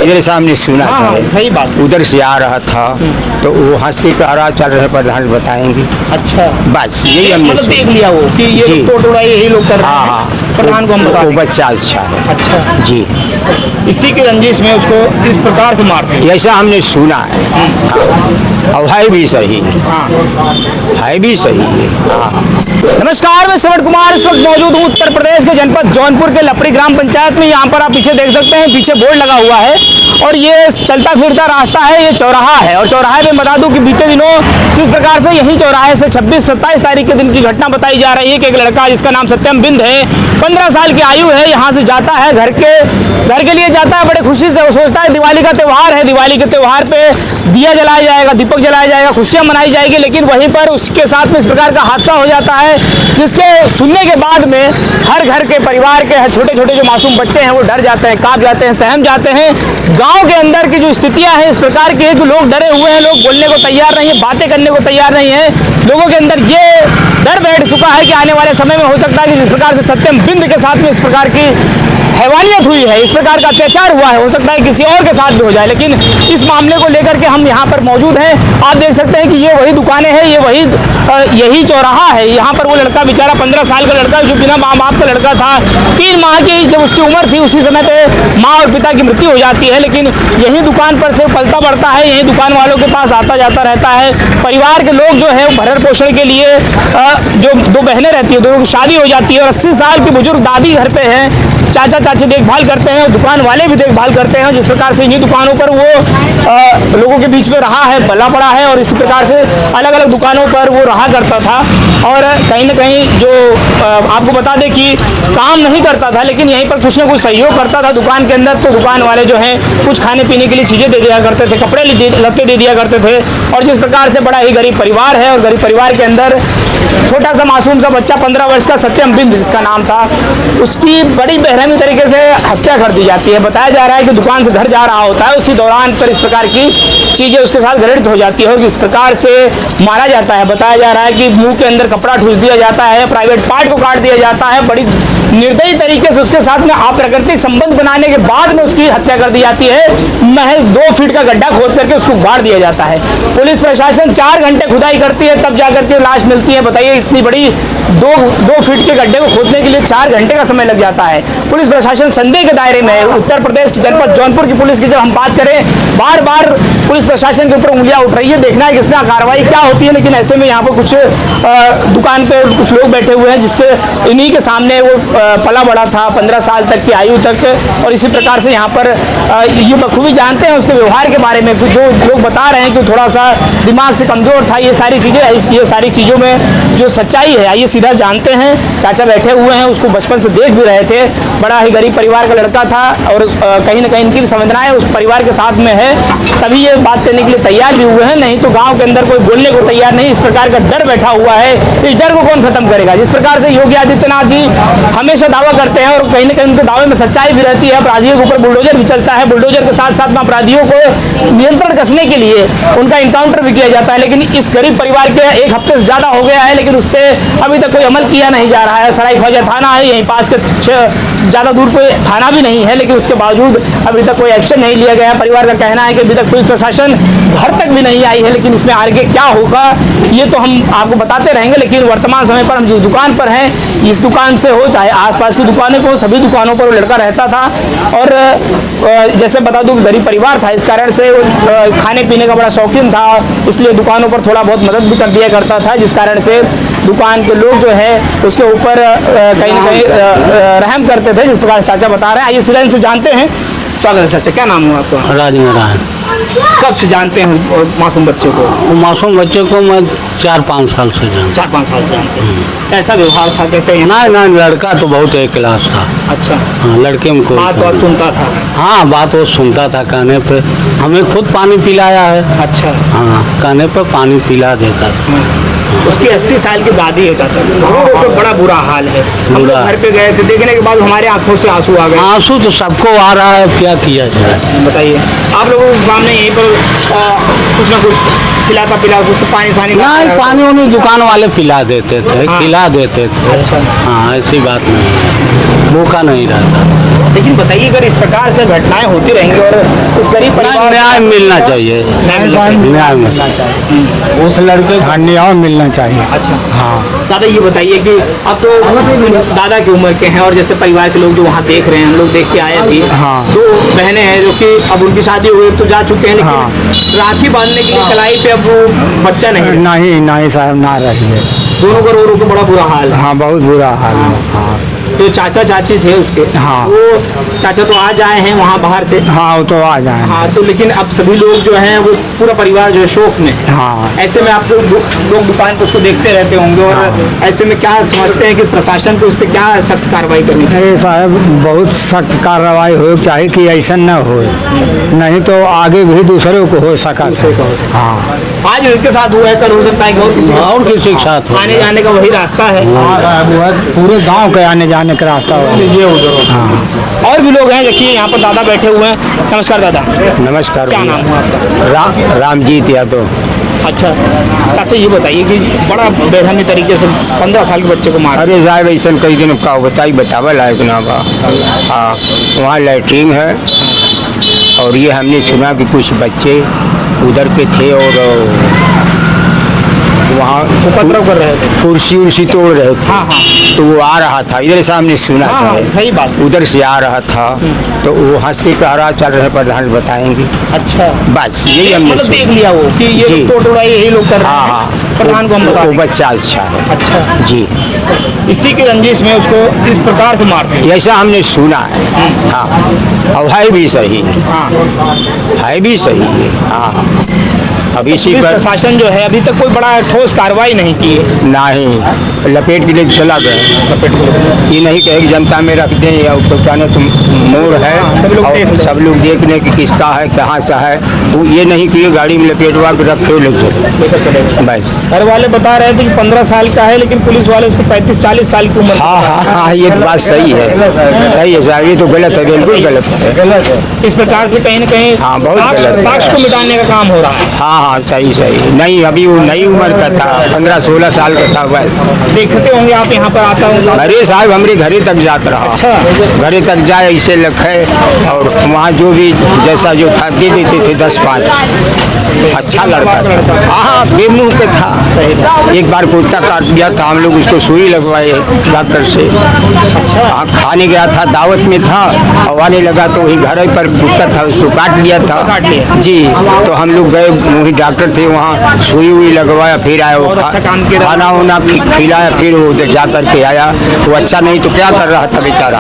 इधर सामने सुना हाँ, था, सही बात। उधर से आ रहा था तो वो हंस के कह रहा चल रहे प्रधान बताएंगे, अच्छा, बस यही हमने मतलब सुना। देख लिया वो कि ये जी। टोट उड़ाई यही लोग कर रहे हाँ हैं, हाँ, प्रधान को हम बता वो देंगे। बच्चा अच्छा है। अच्छा, जी, इसी की रंजिश में उसको इस प्रकार से मारते हैं। ऐसा हमने सुना है। हाँ। और है भी सही, है भी सही है। हाँ। नमस्कार, मैं श्रवण कुमार इस वक्त मौजूद हूँ उत्तर प्रदेश के जनपद जौनपुर के लपरी ग्राम पंचायत में। यहाँ पर आप पीछे देख सकते हैं, पीछे बोर्ड लगा हुआ है और ये चलता फिरता रास्ता है, ये चौराहा है। और चौराहे पे बता दूं कि बीते दिनों किस प्रकार से यही चौराहे से 26-27 तारीख के दिन की घटना बताई जा रही है कि एक लड़का जिसका नाम सत्यम बिंद है, 15 साल की आयु है, यहाँ से जाता है घर के लिए जाता है बड़े खुशी से। वो सोचता है दिवाली का त्यौहार है, दिवाली के त्यौहार पे दिया जलाया जाएगा, दीपक जलाया जाएगा, खुशियाँ मनाई जाएगी। लेकिन वहीं पर उसके साथ में इस प्रकार का हादसा हो जाता है, जिसके सुनने के बाद में हर घर के परिवार के छोटे छोटे जो मासूम बच्चे हैं वो डर जाते हैं, कांप जाते हैं, सहम जाते हैं। गांव के अंदर की जो स्थितियां हैं इस प्रकार की है कि लोग डरे हुए हैं, लोग बोलने को तैयार नहीं है, बातें करने को तैयार नहीं है। लोगों के अंदर ये डर बैठ चुका है कि आने वाले समय में हो सकता है कि जिस प्रकार से सत्यम बिंद के साथ में इस प्रकार की हैवानियत हुई है, इस प्रकार का अत्याचार हुआ है, हो सकता है किसी और के साथ भी हो जाए। लेकिन इस मामले को लेकर के हम यहाँ पर मौजूद हैं। आप देख सकते हैं कि ये वही दुकानें हैं, ये वही यही चौराहा है। यहाँ पर वो लड़का बेचारा 15 साल का लड़का जो बिना माँ बाप का लड़का था, 3 माह की जब उसकी उम्र थी उसी समय पे माँ और पिता की मृत्यु हो जाती है। लेकिन यही दुकान पर से पलता बढ़ता है, यही दुकान वालों के पास आता जाता रहता है। परिवार के लोग जो है भरण पोषण के लिए जो 2 बहनें रहती है, दोनों की शादी हो जाती है और 80 साल की बुजुर्ग दादी घर पे है, चाचा चाची देखभाल करते हैं और दुकान वाले भी देखभाल करते हैं। जिस प्रकार से इन्हीं दुकानों पर वो लोगों के बीच में रहा है, पला पड़ा है और इसी प्रकार से अलग अलग दुकानों पर वो रहा करता था। और कहीं ना कहीं जो आपको बता दें कि काम नहीं करता था, लेकिन यहीं पर कुछ ना कुछ सहयोग करता था दुकान के अंदर। तो दुकान वाले जो हैं कुछ खाने पीने के लिए चीज़ें दे दिया करते थे, कपड़े लत्ते दे दिया करते थे। और जिस प्रकार से बड़ा ही गरीब परिवार है और गरीब परिवार के अंदर छोटा सा मासूम सा बच्चा 15 वर्ष का सत्यम बिंद जिसका नाम था, उसकी बड़ी बेरहमी तरीके से हत्या कर दी जाती है। बताया जा रहा है कि दुकान से घर जा रहा होता है, उसी दौरान पर इस प्रकार की चीज़ें उसके साथ घटित हो जाती है और इस प्रकार से मारा जाता है। बताया जा रहा है कि मुंह के अंदर कपड़ा ठूस दिया जाता है, प्राइवेट पार्ट को काट दिया जाता है। बड़ी निर्दयी तरीके से उसके साथ में अप्राकृतिक संबंध बनाने के बाद में उसकी हत्या कर दी जाती है। महज 2 फीट का गड्ढा खोद करके उसको गाड़ दिया जाता है। पुलिस प्रशासन 4 घंटे खुदाई करती है, तब जाकर के लाश मिलती है। बताइए, इतनी बड़ी 2 फीट के गड्ढे को खोदने के लिए 4 घंटे का समय लग जाता है। पुलिस प्रशासन संदेह के दायरे में है। उत्तर प्रदेश के जनपद जौनपुर की पुलिस की जब हम बात करें, बार बार पुलिस प्रशासन के ऊपर उंगलियां उठ रही है, देखना है कि इसमें कार्रवाई क्या होती है। लेकिन ऐसे में यहाँ पर कुछ दुकान पे कुछ लोग बैठे हुए हैं जिसके इन्हीं के सामने वो पला बड़ा था 15 साल तक की आयु तक। और इसी प्रकार से यहाँ पर ये बखूबी जानते हैं उसके व्यवहार के बारे में। जो लोग बता रहे हैं कि थोड़ा सा दिमाग से कमज़ोर था, ये सारी चीज़ें, ये सारी चीज़ों में जो सच्चाई है आइए सीधा जानते हैं। चाचा बैठे हुए हैं, उसको बचपन से देख भी रहे थे, बड़ा ही गरीब परिवार का लड़का था और कहीं ना कहीं इनकी भी संवेदनाएं उस परिवार के साथ में है, तभी ये बात करने के लिए तैयार भी हुए हैं। नहीं तो गांव के अंदर कोई बोलने को तैयार नहीं। इस प्रकार का डर बैठा हुआ है, इस डर को कौन खत्म करेगा? जिस प्रकार से योगी आदित्यनाथ जी हमेशा दावा करते हैं और कहीं ना कहीं उनके दावे में सच्चाई भी रहती है, अपराधियों के ऊपर बुलडोजर भी चलता है, बुलडोजर के साथ साथ में अपराधियों को नियंत्रण कसने के लिए उनका इनकाउंटर भी किया जाता है। लेकिन इस गरीब परिवार के 1 हफ्ते से ज़्यादा हो गया है, लेकिन उस पर अभी तक कोई अमल किया नहीं जा रहा है। सराय ख्वाजा थाना है, यहीं पास के ज़्यादा दूर कोई थाना भी नहीं है, लेकिन उसके बावजूद अभी तक कोई एक्शन नहीं लिया गया। परिवार का कहना है कि अभी तक पुलिस प्रशासन घर तक भी नहीं आई है। लेकिन इसमें आगे क्या होगा ये तो हम आपको बताते रहेंगे। लेकिन वर्तमान समय पर हम जिस दुकान पर हैं, इस दुकान से हो चाहे आसपास की दुकानों पर हो, सभी दुकानों पर वो लड़का रहता था। और जैसे बता दूं कि गरीब परिवार था, इस कारण से खाने पीने का बड़ा शौकीन था, इसलिए दुकानों पर थोड़ा बहुत मदद भी कर दिया करता था, जिस कारण से दुकान के लोग जो है उसके ऊपर कहीं ना कहीं रहम करते थे, जिस प्रकार चाचा बता रहे हैं। आइए सीधा इनसे जानते हैं। स्वागत है चाचा, क्या नाम हुआ आपका? राजनारायण। कब से जानते हैं मासूम बच्चे को? वो मासूम बच्चे को मैं 4-5 साल से जानता। 4-5 साल से जानते हैं। कैसा व्यवहार था, कैसे? ना लड़का तो बहुत एक क्लास था। अच्छा। हाँ, लड़के में कोई बात सुनता था? हाँ, बात वो सुनता था। कहने पे हमें खुद पानी पिलाया है। अच्छा। हाँ, कहने पे पानी पिला देता था। उसकी 80 साल की दादी है चाचा, तो बड़ा बुरा हाल है। हम लोग घर पे गए थे, देखने के बाद हमारे आंखों से आंसू आ गए। आंसू तो सबको आ रहा है, क्या किया जाए? बताइए, आप लोगों के सामने यहीं पर कुछ ना कुछ खिलाता पिलाता, कुछ पानी सानी? नहीं, पानी उन्हीं दुकान वाले पिला देते थे। हाँ। खिला देते थे। अच्छा। हाँ, ऐसी बात नहीं, भूखा नहीं रहता था। लेकिन बताइए, अगर इस प्रकार से घटनाएं होती रहेंगी और गरीब परिवार न्याय मिलना चाहिए, न्याय मिलना चाहिए उस लड़के को न्याय मिलना चाहिए। अच्छा हाँ दादा ये बताइए कि अब तो दादा की उम्र के हैं और जैसे परिवार के लोग जो वहाँ देख रहे हैं, हम लोग देख के आए अभी, हाँ। दो बहनें हैं जो कि अब उनकी शादी हुई तो जा चुके हैं, लेकिन हाँ। राखी बांधने के लिए कलाई पे अब वो बच्चा नहीं है। नहीं नहीं साहब ना रही है। दोनों का रो रो के बड़ा बुरा हाल है। हाँ बहुत बुरा हाल है। हाँ जो चाचा चाची थे उसके, हाँ। वो चाचा तो आज आए हैं वहाँ बाहर से, हाँ वो तो आ जाए। हाँ, तो लेकिन अब सभी लोग जो हैं वो पूरा परिवार जो है शोक में है। हाँ ऐसे में आप लोग दुकान पर उसको देखते रहते होंगे और ऐसे में क्या समझते हैं कि प्रशासन को उस पर क्या सख्त कार्रवाई करनी चाहिए? अरे साहब बहुत सख्त कार्रवाई हो चाहिए कि ऐसा न हो, नहीं तो आगे भी दूसरों को हो सका था। हाँ आज उनके साथ हुआ है, कल हो सकता है कि और किसी के साथ हो। आने जाने का वही रास्ता है। पूरे गांव के आने जाने का रास्ता हो। ये उधर हाँ। और भी लोग हैं, देखिए यहाँ पर दादा बैठे हुए हैं। नमस्कार दादा, नमस्कार क्या भैया। नाम है आपका? रामजीत यादव। अच्छा चाचा ये बताइए कि बड़ा बेरहमी तरीके से 15 साल के बच्चे को मारा। अरे साहब ऐसा कई दिन का बतावा लायक ना बा। हाँ वहाँ लैट्रिन है और ये हमने सुना कि कुछ बच्चे उधर के थे और वहाँ उपद्रव कर रहे थे। कुर्सी उर्सी तोड़ रहे थे। हाँ हाँ तो वो आ रहा था, इधर सामने सुना हाँ, हाँ, था, सही बात। उधर से आ रहा था तो वो हंस के कह रहा चल रहे प्रधान बताएंगे। अच्छा बस यही हमने मतलब देख सुना। लिया वो कि ये जी। लोग तोड़ यही लोग कर रहे हाँ हैं, हाँ प्रधान को हम बता वो देंगे। बच्चा अच्छा है। अच्छा जी इसी की रंजिश में उसको इस प्रकार से मारते हैं। ऐसा हमने सुना है। हाँ और है भी सही, हाँ है भी सही है। हाँ अब इसी पुलिस पर प्रशासन जो है अभी तक कोई बड़ा ठोस कार्रवाई नहीं की है। नहीं लपेट के लिए चला गए। ये नहीं कहे कि जनता में रख दें या पहुँचाने तुम मोड़ है सब लोग देख और लें। सब लोग देख लें कि किसका है कहाँ सा है। वो ये नहीं कि ये गाड़ी में लपेटवा के रखे लेकर चले गए। बस। घर वाले बता रहे थे कि 15 साल का है, लेकिन पुलिस वाले उसको 35-40 साल की उम्र। हाँ हाँ हाँ ये तो बात सही है, सही है साहब, ये तो गलत है, बिल्कुल गलत है। इस प्रकार से कहीं न कहीं हाँ, बहुत गलत है। साक्ष्य को मिटाने का काम हो रहा है। हाँ हाँ सही सही। नहीं अभी वो नई उम्र का था, 15-16 साल का था बस। देखते होंगे आप यहाँ पर आता हूँ। अरे साहब हमारे घरे तक जात रहा। अच्छा। घरे तक जाए ऐसे लखे और वहाँ जो भी जैसा जो था दे देते थे 10-5। अच्छा लड़का था। हाँ बेमुँह पे था। एक बार कुत्ता काट दिया था, हम लोग उसको सुई लगवाए डॉक्टर से। हाँ खाने गया था, दावत में था और आने लगा तो वही घर पर कुत्ता था, उसको काट लिया था। काट लिया। जी तो हम लोग गए, वही डॉक्टर थे वहाँ, सुई हुई लगवाया, फिर आया वो बहुत अच्छा काम किया। खाना वाना खिलाया, फिर वो उधर जा कर के आया। वो अच्छा नहीं तो क्या कर रहा था बेचारा,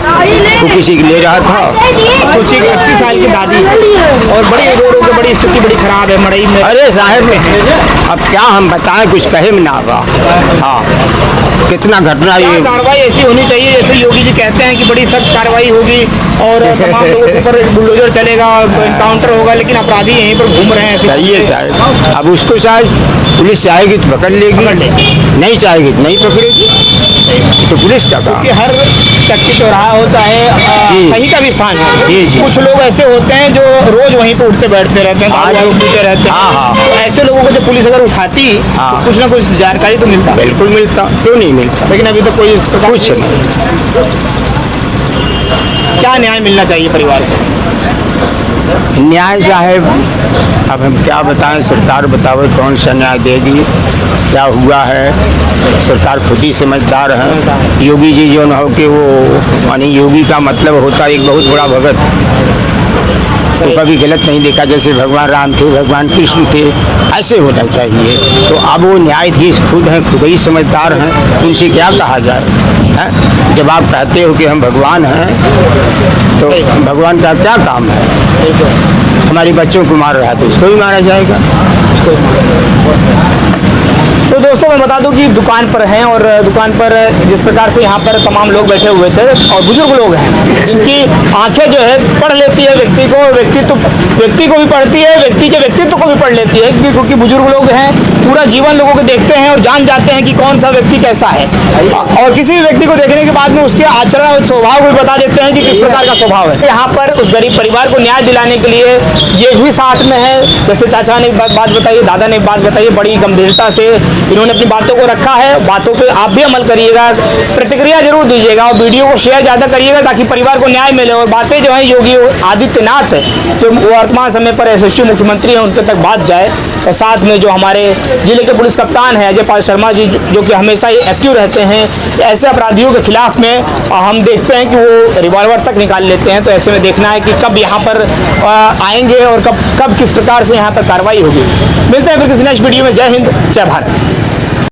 वो किसी को ले रहा था। सोचिए कि 80 साल की दादी और बड़ी रो के बड़ी स्थिति बड़ी खराब है मड़ई में। अरे साहब अब क्या हम बताएं, कुछ कहे में ना आगा। हाँ कितना घटना ये। कार्रवाई ऐसी होनी चाहिए जैसे योगी जी कहते हैं कि बड़ी सख्त कार्रवाई होगी और तमाम लोगों के ऊपर बुलडोजर चलेगा, एनकाउंटर होगा, लेकिन अपराधी यहीं पर घूम रहे हैं। सही है साहब, अब उसको शायद पुलिस चाहेगी तो पकड़ लेगी, नहीं चाहेगी तो नहीं पकड़ेगी, तो पुलिस का काम। कि हर चक्की चौराहा हो चाहे जी। कहीं का भी स्थान हो, जी, जी। कुछ लोग ऐसे होते हैं जो रोज वहीं पे उठते बैठते रहते हैं, दारू वारू पीते रहते हैं। हाँ, हाँ। तो ऐसे लोगों को जब पुलिस अगर उठाती हाँ। तो कुछ ना कुछ जानकारी तो मिलता, बिल्कुल मिलता, क्यों नहीं मिलता। लेकिन अभी तक कोई इस प्रकार कुछ नहीं। क्या न्याय मिलना चाहिए परिवार को? न्याय साहब अब हम क्या बताएं, सरकार बतावे कौन सा न्याय देगी, क्या हुआ है। सरकार खुद ही समझदार है। योगी जी जो न हो कि वो यानी योगी का मतलब होता है एक बहुत बड़ा भगत, तो कभी गलत नहीं देखा। जैसे भगवान राम थे, भगवान कृष्ण थे, ऐसे होना चाहिए। तो अब वो न्यायाधीश खुद हैं, खुद ही समझदार हैं, उनसे क्या कहा जाए हैं? जब आप कहते हो कि हम भगवान हैं तो भगवान का क्या काम है? हमारे बच्चों को मार रहा है तो उसको भी मारा जाएगा। तो दोस्तों मैं बता दूं कि दुकान पर हैं और दुकान पर जिस प्रकार से यहाँ पर तमाम लोग बैठे हुए थे और बुजुर्ग लोग हैं जिनकी आंखें जो है पढ़ लेती है व्यक्ति को भी पढ़ती है, व्यक्ति के व्यक्तित्व को भी पढ़ लेती है, क्योंकि बुजुर्ग लोग हैं पूरा जीवन लोगों को देखते हैं और जान जाते हैं कि कौन सा व्यक्ति कैसा है, और किसी भी व्यक्ति को देखने के बाद में उसके आचरण और स्वभाव को भी बता देते हैं कि किस प्रकार का स्वभाव है। यहाँ पर उस गरीब परिवार को न्याय दिलाने के लिए ये भी साथ में है। जैसे चाचा ने बात बताई, दादा ने बात बताई, बड़ी गंभीरता से इन्होंने अपनी बातों को रखा है। बातों पे आप भी अमल करिएगा, प्रतिक्रिया जरूर दीजिएगा और वीडियो को शेयर ज़्यादा करिएगा ताकि परिवार को न्याय मिले। और बातें जो हैं योगी आदित्यनाथ जो वर्तमान समय पर यशस्वी मुख्यमंत्री हैं उनके तक बात जाए। और साथ में जो हमारे जिले के पुलिस कप्तान हैं अजय पाल शर्मा जी, जो कि हमेशा ही एक्टिव रहते हैं ऐसे अपराधियों के खिलाफ में, हम देखते हैं कि वो रिवॉल्वर तक निकाल लेते हैं। तो ऐसे में देखना है कि कब यहाँ पर आएंगे और कब किस प्रकार से यहाँ पर कार्रवाई होगी। मिलते हैं फिर किसी नेक्स्ट वीडियो में। जय हिंद, जय भारत।